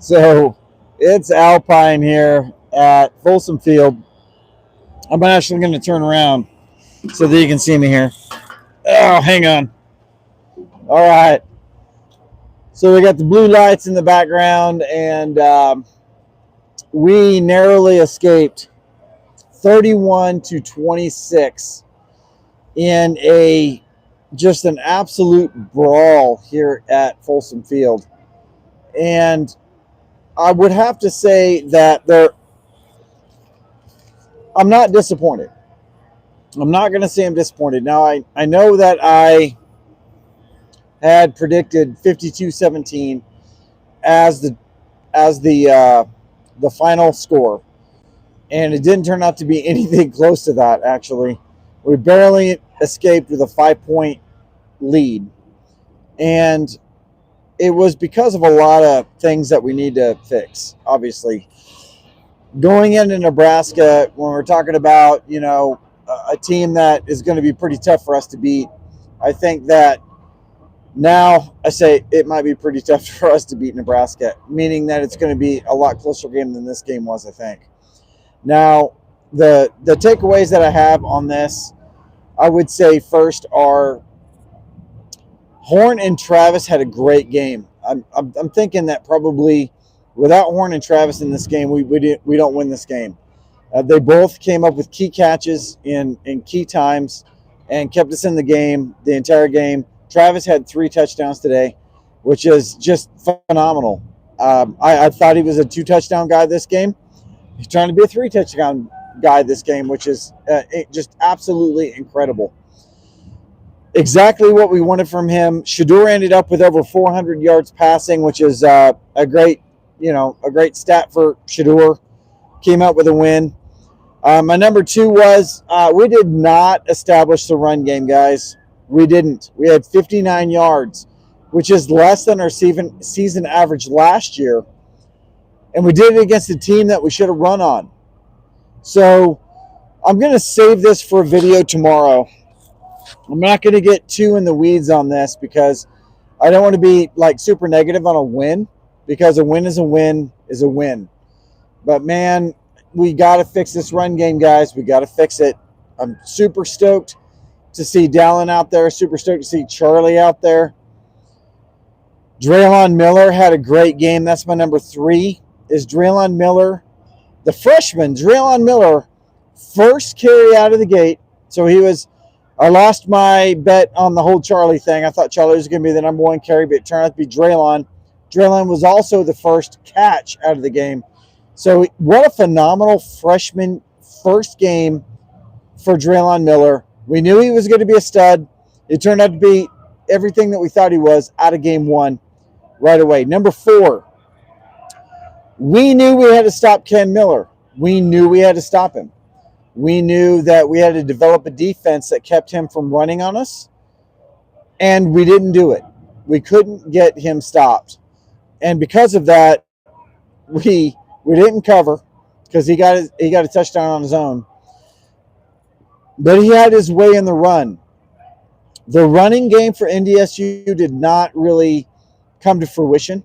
So it's Alpine here at Folsom Field. I'm actually going to turn around so that you can see me here. Oh, hang on. All right. So we got the blue lights in the background, and we narrowly escaped 31-26 in a just an absolute brawl here at Folsom Field. And I would have to say that I'm not disappointed. I'm not going to say I'm disappointed. Now, I know that I had predicted 52-17 as the final score, and it didn't turn out to be anything close to that. Actually, we barely escaped with a 5-point lead, and it was because of a lot of things that we need to fix. Obviously, going into Nebraska, when we're talking about a team that is going to be pretty tough for us to beat, I think that now I say it might be pretty tough for us to beat Nebraska, meaning that it's going to be a lot closer game than this game was, I think. Now, the takeaways that I have on this, I would say first are Horn and Travis had a great game. I'm thinking that probably without Horn and Travis in this game, we don't win this game. They both came up with key catches in key times and kept us in the game the entire game. Travis had 3 touchdowns today, which is just phenomenal. I thought he was a 2-touchdown guy this game. He's trying to be a 3-touchdown guy this game, which is just absolutely incredible. Exactly what we wanted from him. Shedeur ended up with over 400 yards passing, which is a great stat for Shedeur. Came out with a win. My number 2 was we did not establish the run game, guys. We didn't. We had 59 yards, which is less than our season average last year. And we did it against a team that we should have run on. So I'm going to save this for a video tomorrow. I'm not going to get too in the weeds on this because I don't want to be like super negative on a win, because a win is a win is a win. But man, we got to fix this run game, guys. We got to fix it. I'm super stoked to see Dallin out there. Super stoked to see Charlie out there. Draylon Miller had a great game. That's my number 3. Is Draylon Miller, the freshman. Draylon Miller, first carry out of the gate. So I lost my bet on the whole Charlie thing. I thought Charlie was going to be the number 1 carry, but it turned out to be Draylon. Draylon was also the first catch out of the game. So what a phenomenal freshman first game for Draylon Miller. We knew he was going to be a stud. It turned out to be everything that we thought he was out of game 1 right away. Number 4, we knew we had to stop Ken Miller. We knew we had to stop him. We knew that we had to develop a defense that kept him from running on us, and we didn't do it. We couldn't get him stopped. And because of that, we didn't cover because he got a touchdown on his own. But he had his way in the run. The running game for NDSU did not really come to fruition,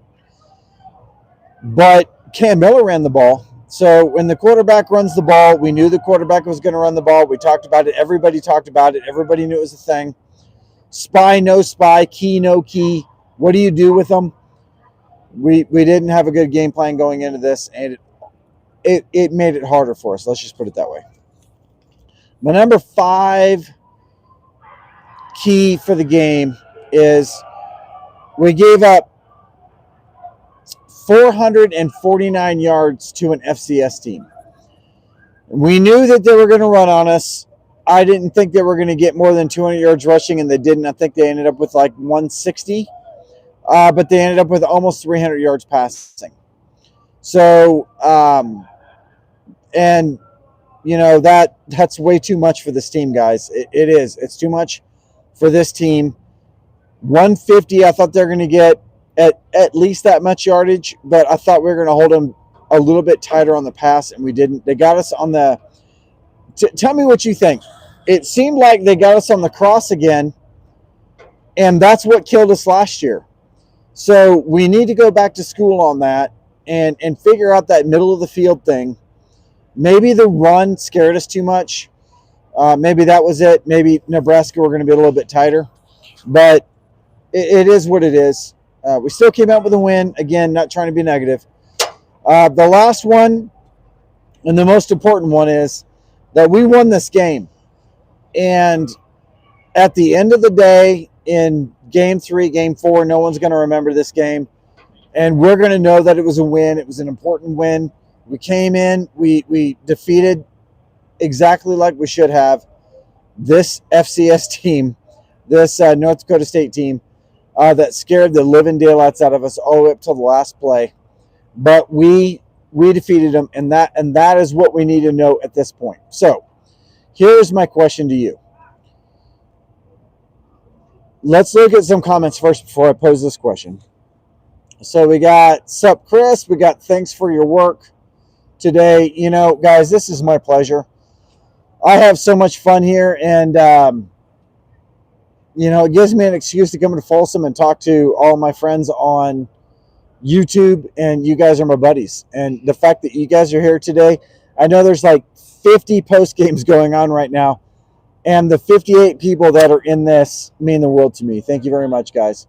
but Cam Miller ran the ball. So when the quarterback runs the ball, we knew the quarterback was going to run the ball. We talked about it. Everybody talked about it. Everybody knew it was a thing. Spy, no spy. Key, no key. What do you do with them? We didn't have a good game plan going into this, and it made it harder for us. Let's just put it that way. My number 5 key for the game is we gave up 449 yards to an FCS team. We knew that they were going to run on us. I didn't think they were going to get more than 200 yards rushing, and they didn't. I think they ended up with like 160, but they ended up with almost 300 yards passing. So, and that's way too much for this team, guys. It is. It's too much for this team. 150, I thought they were going to get at least that much yardage, but I thought we were going to hold them a little bit tighter on the pass, and we didn't. They got us on the tell me what you think. It seemed like they got us on the cross again, and that's what killed us last year. So we need to go back to school on that and figure out that middle of the field thing. Maybe the run scared us too much. Maybe that was it. Maybe Nebraska were going to be a little bit tighter, but it is what it is. We still came out with a win. Again, not trying to be negative. The last one and the most important one is that we won this game. And at the end of the day, in game 3, game 4, no one's going to remember this game. And we're going to know that it was a win. It was an important win. We came in, we defeated exactly like we should have this FCS team, this North Dakota State team that scared the living daylights out of us all the way up to the last play. But we defeated them, and that is what we need to know at this point. So here's my question to you. Let's look at some comments first before I pose this question. So we got Sup Chris, we got thanks for your work today. You know, guys, this is my pleasure. I have so much fun here, and you know, it gives me an excuse to come to Folsom and talk to all my friends on YouTube, and you guys are my buddies. And the fact that you guys are here today, I know there's like 50 post games going on right now, and the 58 people that are in this mean the world to me. Thank you very much, guys.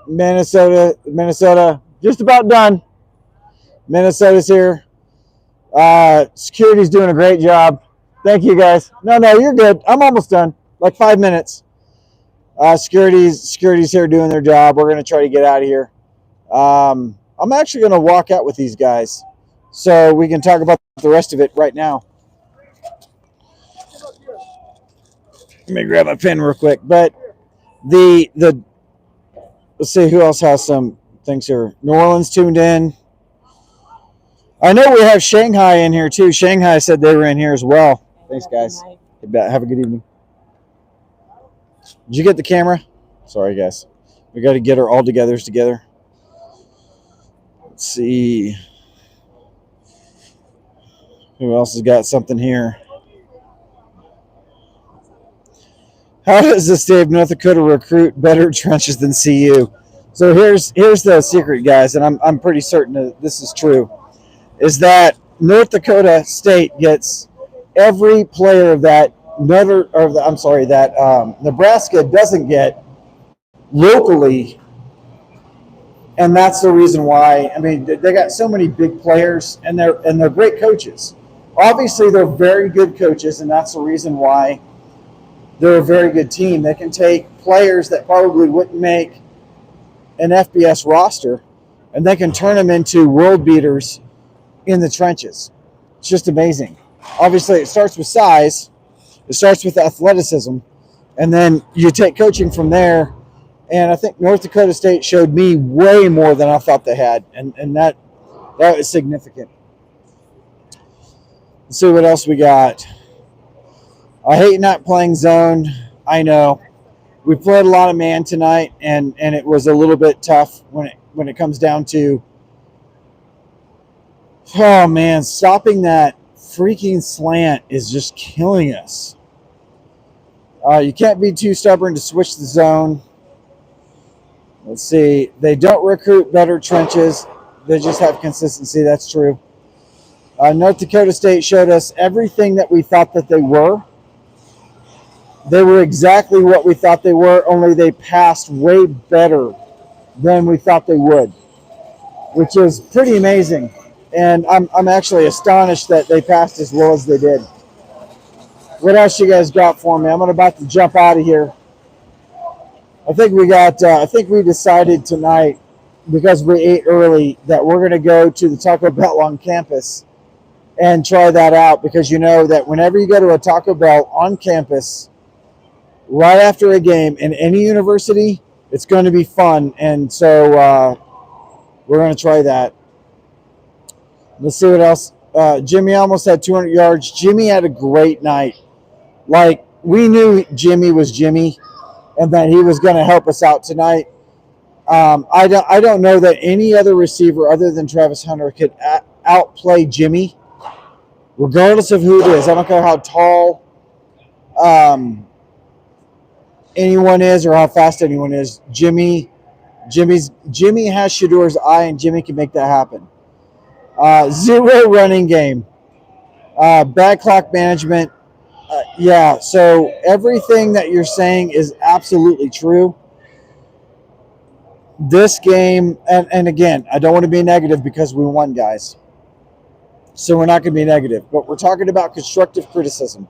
Minnesota, just about done. Minnesota's here. Security's doing a great job. Thank you, guys. No, you're good. I'm almost done. Like 5 minutes. Security's here doing their job. We're going to try to get out of here. I'm actually going to walk out with these guys so we can talk about the rest of it right now. Let me grab my pen real quick. But the let's see who else has some things here. New Orleans tuned in. I know we have Shanghai in here too. Shanghai said they were in here as well. Thanks, guys. Have a good evening. Did you get the camera? Sorry, guys. We got to get our all-togethers together. Let's see. Who else has got something here? How does the state of North Dakota recruit better trenches than CU? So here's the secret, guys, and I'm pretty certain that this is true, is that North Dakota State gets every player that Nebraska doesn't get locally, and that's the reason why. I mean, they got so many big players, and they're great coaches. Obviously, they're very good coaches, and that's the reason why they're a very good team. They can take players that probably wouldn't make an FBS roster, and they can turn them into world beaters in the trenches. It's just amazing. Obviously, it starts with size. It starts with athleticism, and then you take coaching from there. And I think North Dakota State showed me way more than I thought they had, and that is significant. Let's see what else we got. I hate not playing zone. I know. We played a lot of man tonight, and it was a little bit tough when it comes down to, oh man, stopping that freaking slant is just killing us. You can't be too stubborn to switch the zone. Let's see. They don't recruit better trenches. They just have consistency. That's true. North Dakota State showed us everything that we thought that they were. They were exactly what we thought they were, only they passed way better than we thought they would, which is pretty amazing. And I'm actually astonished that they passed as well as they did. What else you guys got for me? I'm about to jump out of here. I think we decided tonight, because we ate early, that we're going to go to the Taco Bell on campus and try that out, because you know that whenever you go to a Taco Bell on campus right after a game in any university, it's going to be fun. And so we're going to try that. Let's see what else. Jimmy almost had 200 yards. Jimmy had a great night. Like, we knew Jimmy was Jimmy and that he was going to help us out tonight. I don't know that any other receiver other than Travis Hunter could outplay Jimmy, regardless of who it is. I don't care how tall anyone is or how fast anyone is. Jimmy Jimmy has Shador's eye, and Jimmy can make that happen. Zero running game. Bad clock management. Yeah, so everything that you're saying is absolutely true. This game, and again, I don't want to be negative because we won, guys. So we're not going to be negative, but we're talking about constructive criticism.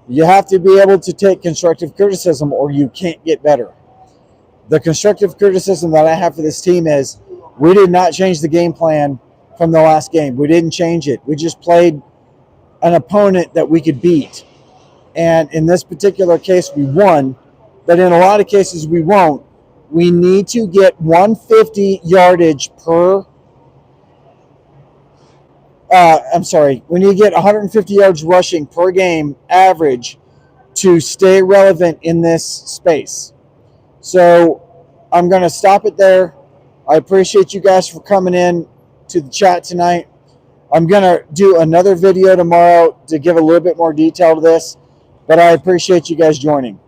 You have to be able to take constructive criticism or you can't get better. The constructive criticism that I have for this team is we did not change the game plan from the last game. We didn't change it. We just played an opponent that we could beat. And in this particular case, we won, but in a lot of cases, we won't. We need to get 150 yardage per. We need to get 150 yards rushing per game average to stay relevant in this space. So I'm going to stop it there. I appreciate you guys for coming in to the chat tonight. I'm going to do another video tomorrow to give a little bit more detail to this, but I appreciate you guys joining.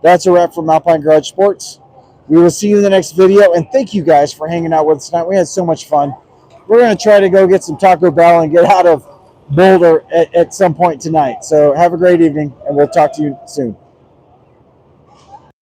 That's a wrap from Alpine Garage Sports. We will see you in the next video, and thank you guys for hanging out with us tonight. We had so much fun. We're going to try to go get some Taco Bell and get out of Boulder at some point tonight. So have a great evening, and we'll talk to you soon.